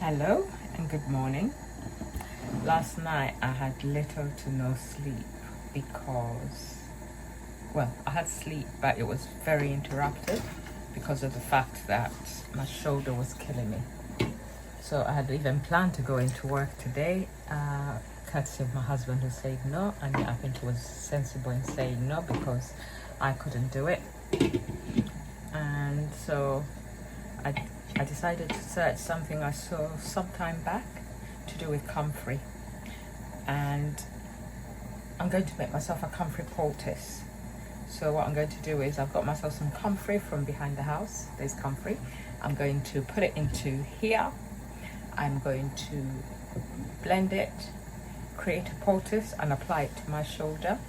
Hello and good morning. Last night I had little to no sleep because, well, I had sleep, but it was very interrupted because of the fact that my shoulder was killing me. So I had even planned to go into work today, courtesy of my husband who said no, and I think he was sensible in saying no because I couldn't do it. And so I decided to search something I saw some time back to do with Comfrey, and I'm going to make myself a Comfrey poultice. So what I'm going to do is I've got myself some Comfrey from behind the house. There's Comfrey. I'm going to put it into here. I'm going to blend it, create a poultice and apply it to my shoulder.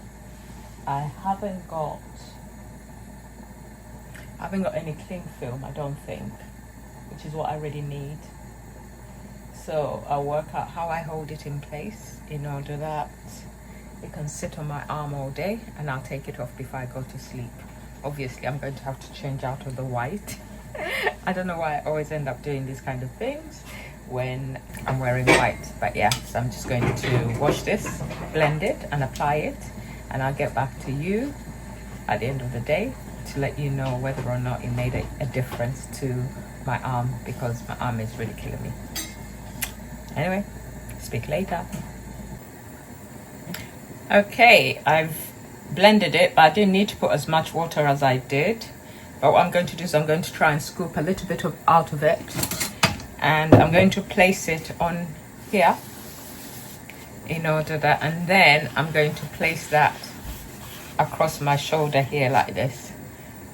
I haven't got any cling film, I don't think, which is what I really need. So I'll work out how I hold it in place in order that it can sit on my arm all day, and I'll take it off before I go to sleep. Obviously I'm going to have to change out of the white. I don't know why I always end up doing these kind of things when I'm wearing white, but yeah, so I'm just going to wash this, blend it and apply it, and I'll get back to you at the end of the day to let you know whether or not it made a difference to my arm, because my arm is really killing me. Anyway, speak later. Okay, I've blended it, but I didn't need to put as much water as I did. But what I'm going to do is I'm going to try and scoop a little bit out of it, and I'm going to place it on here in order that, and then I'm going to place that across my shoulder here like this.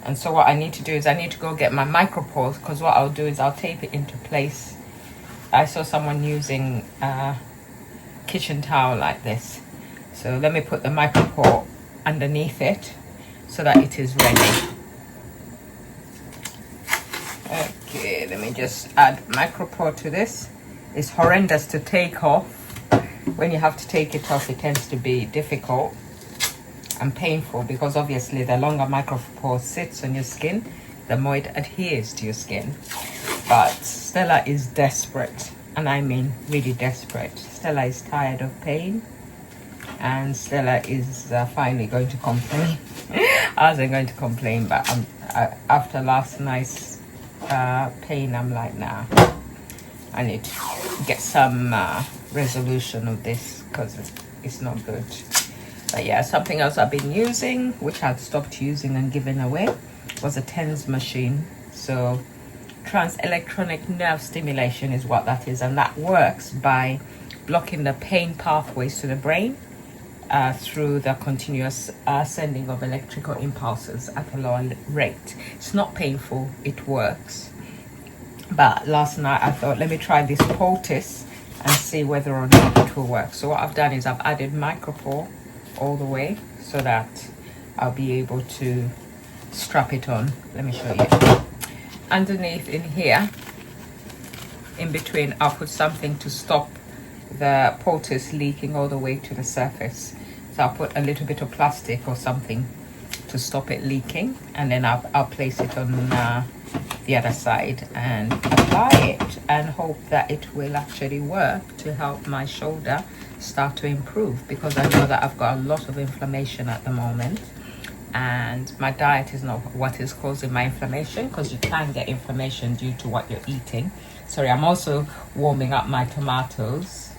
And so what I need to do is I need to go get my micropores, because what I'll do is I'll tape it into place. I saw someone using a kitchen towel like this. So let me put the micropore underneath it so that it is ready. Okay, let me just add micropore to this. It's horrendous to take off. When you have to take it off, it tends to be difficult and painful, because obviously the longer micropore sits on your skin, the more it adheres to your skin. But Stella is desperate, and I mean really desperate. Stella is tired of pain, and Stella is finally going to complain. I wasn't going to complain, but after last night's pain, I'm like, nah, I need to get some resolution of this, because it's not good. But yeah, something else I've been using, which I've stopped using and given away, was a TENS machine. So trans-electronic nerve stimulation is what that is, and that works by blocking the pain pathways to the brain through the continuous sending of electrical impulses at a lower rate. It's not painful, it works. But last night I thought, let me try this poultice and see whether or not it will work. So what I've done is I've added micropore all the way so that I'll be able to strap it on. Let me show you. Underneath in here, in between, I'll put something to stop the poultice leaking all the way to the surface. So I'll put a little bit of plastic or something to stop it leaking, and then I'll place it on the other side and apply it and hope that it will actually work to help my shoulder start to improve, because I know that I've got a lot of inflammation at the moment, and my diet is not what is causing my inflammation, because you can get inflammation due to what you're eating. Sorry, I'm also warming up my tomatoes,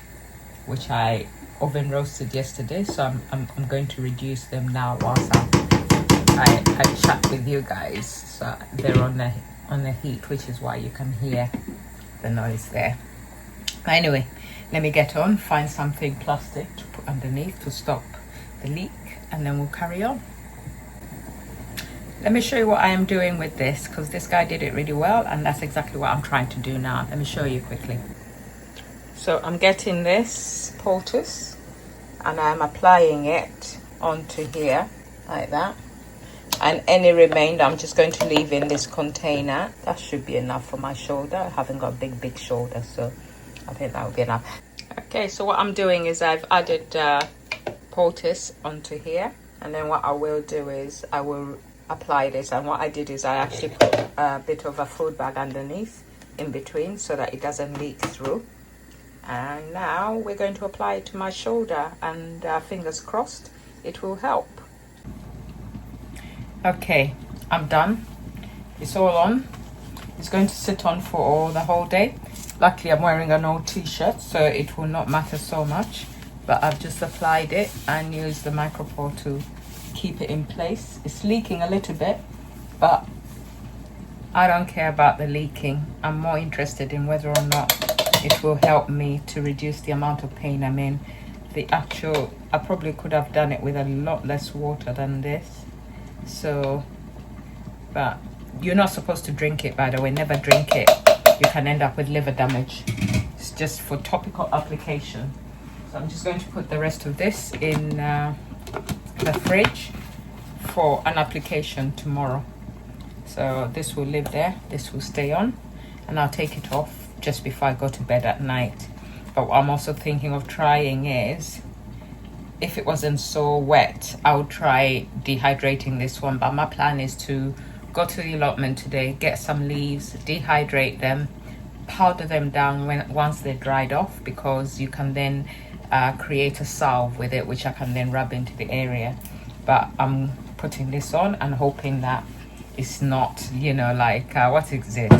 which I oven roasted yesterday, so I'm going to reduce them now whilst I chat with you guys. So they're on the heat, which is why you can hear the noise there. But anyway, let me get on, find something plastic to put underneath to stop the leak, and then we'll carry on. Let me show you what I am doing with this, because this guy did it really well, and that's exactly what I'm trying to do now. Let me show you quickly. So I'm getting this poultice and I'm applying it onto here like that, and any remainder I'm just going to leave in this container. That should be enough for my shoulder. I haven't got a big shoulder, so I think that will be enough. Okay, so what I'm doing is I've added poultice onto here, and then what I will do is I will apply this. And what I did is I actually put a bit of a food bag underneath in between so that it doesn't leak through. And now we're going to apply it to my shoulder, and fingers crossed it will help. Okay, I'm done. It's all on. It's going to sit on for the whole day. Luckily I'm wearing an old t-shirt, so it will not matter so much, but I've just applied it and used the micropore to keep it in place. It's leaking a little bit, but I don't care about the leaking. I'm more interested in whether or not it will help me to reduce the amount of pain I'm in. I probably could have done it with a lot less water than this. So, but you're not supposed to drink it, by the way. Never drink it. You can end up with liver damage. It's just for topical application. So I'm just going to put the rest of this in the fridge for an application tomorrow. So this will live there, this will stay on, and I'll take it off just before I go to bed at night. But what I'm also thinking of trying is, if it wasn't so wet, I would try dehydrating this one. But my plan is to go to the allotment today, get some leaves, dehydrate them, powder them down once they're dried off, because you can then create a salve with it, which I can then rub into the area. But I'm putting this on and hoping that it's not, like, what is it?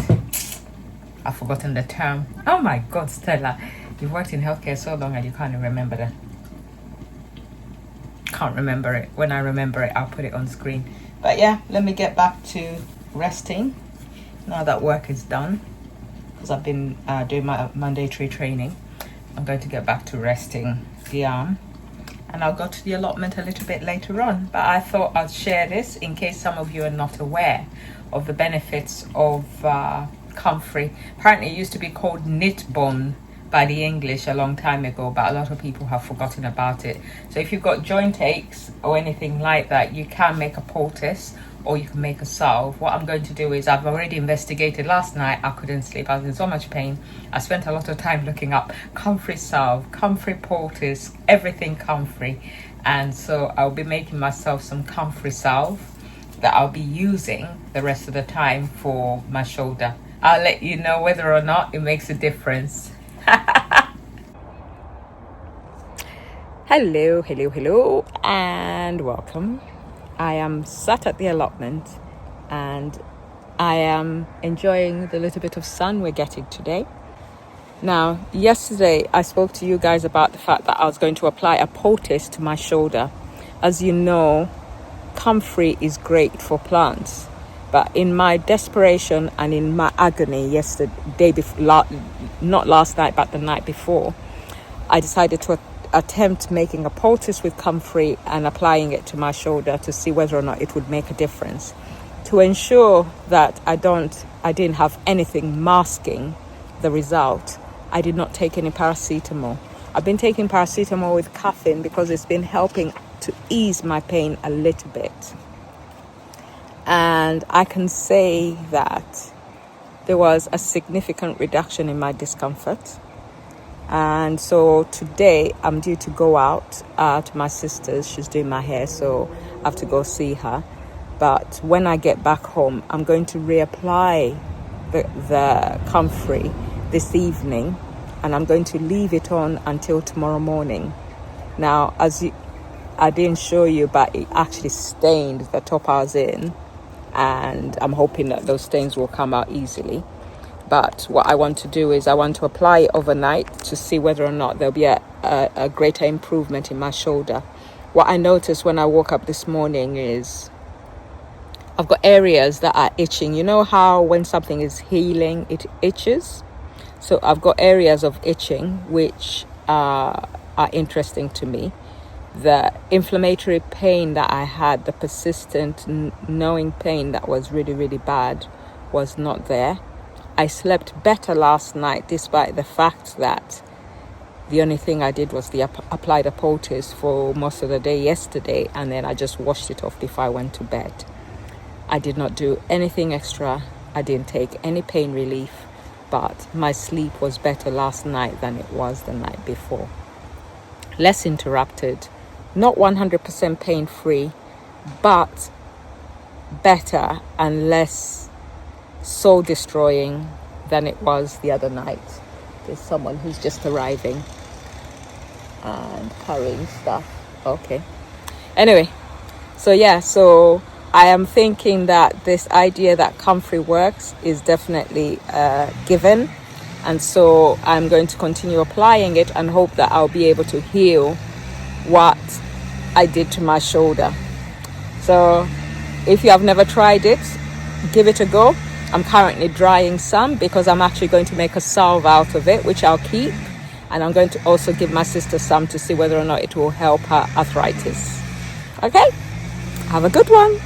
I've forgotten the term. Oh my God, Stella, you've worked in healthcare so long and you can't even remember that. Can't remember it. When I remember it, I'll put it on screen. But yeah, let me get back to resting now that work is done, because I've been doing my mandatory training. I'm going to get back to resting the arm, and I'll go to the allotment a little bit later on. But I thought I'd share this in case some of you are not aware of the benefits of Comfrey. Apparently it used to be called knit bone by the English a long time ago, but a lot of people have forgotten about it. So if you've got joint aches or anything like that, you can make a poultice or you can make a salve. What I'm going to do is, I've already investigated. Last night I couldn't sleep, I was in so much pain. I spent a lot of time looking up Comfrey salve, Comfrey poultice, everything Comfrey. And so I'll be making myself some Comfrey salve that I'll be using the rest of the time for my shoulder. I'll let you know whether or not it makes a difference. Hello, and welcome. I am sat at the allotment and I am enjoying the little bit of sun we're getting today. Now, yesterday I spoke to you guys about the fact that I was going to apply a poultice to my shoulder. As you know, Comfrey is great for plants, but in my desperation and in my agony yesterday, not last night but the night before, I decided to attempt making a poultice with Comfrey and applying it to my shoulder to see whether or not it would make a difference. To ensure that I didn't have anything masking the result, I did not take any paracetamol. I've been taking paracetamol with caffeine because it's been helping to ease my pain a little bit. And I can say that there was a significant reduction in my discomfort. And so today I'm due to go out to my sister's. She's doing my hair, so I have to go see her. But when I get back home, I'm going to reapply the Comfrey this evening, and I'm going to leave it on until tomorrow morning. Now, I didn't show you, but it actually stained the top I was in, and I'm hoping that those stains will come out easily. But what I want to do is I want to apply it overnight to see whether or not there'll be a greater improvement in my shoulder. What I noticed when I woke up this morning is I've got areas that are itching. You know how when something is healing, it itches? So I've got areas of itching which are interesting to me. The inflammatory pain that I had, the persistent knowing pain that was really, really bad, was not there. I slept better last night, despite the fact that the only thing I did was apply the poultice for most of the day yesterday, and then I just washed it off before I went to bed. I did not do anything extra. I didn't take any pain relief, but my sleep was better last night than it was the night before. Less interrupted, not 100% pain-free, but better and less soul destroying than it was the other night. There's someone who's just arriving and carrying stuff. Okay. Anyway, so I am thinking that this idea that Comfrey works is definitely given. And so I'm going to continue applying it and hope that I'll be able to heal what I did to my shoulder. So if you have never tried it, give it a go. I'm currently drying some because I'm actually going to make a salve out of it, which I'll keep. And I'm going to also give my sister some to see whether or not it will help her arthritis. Okay? Have a good one.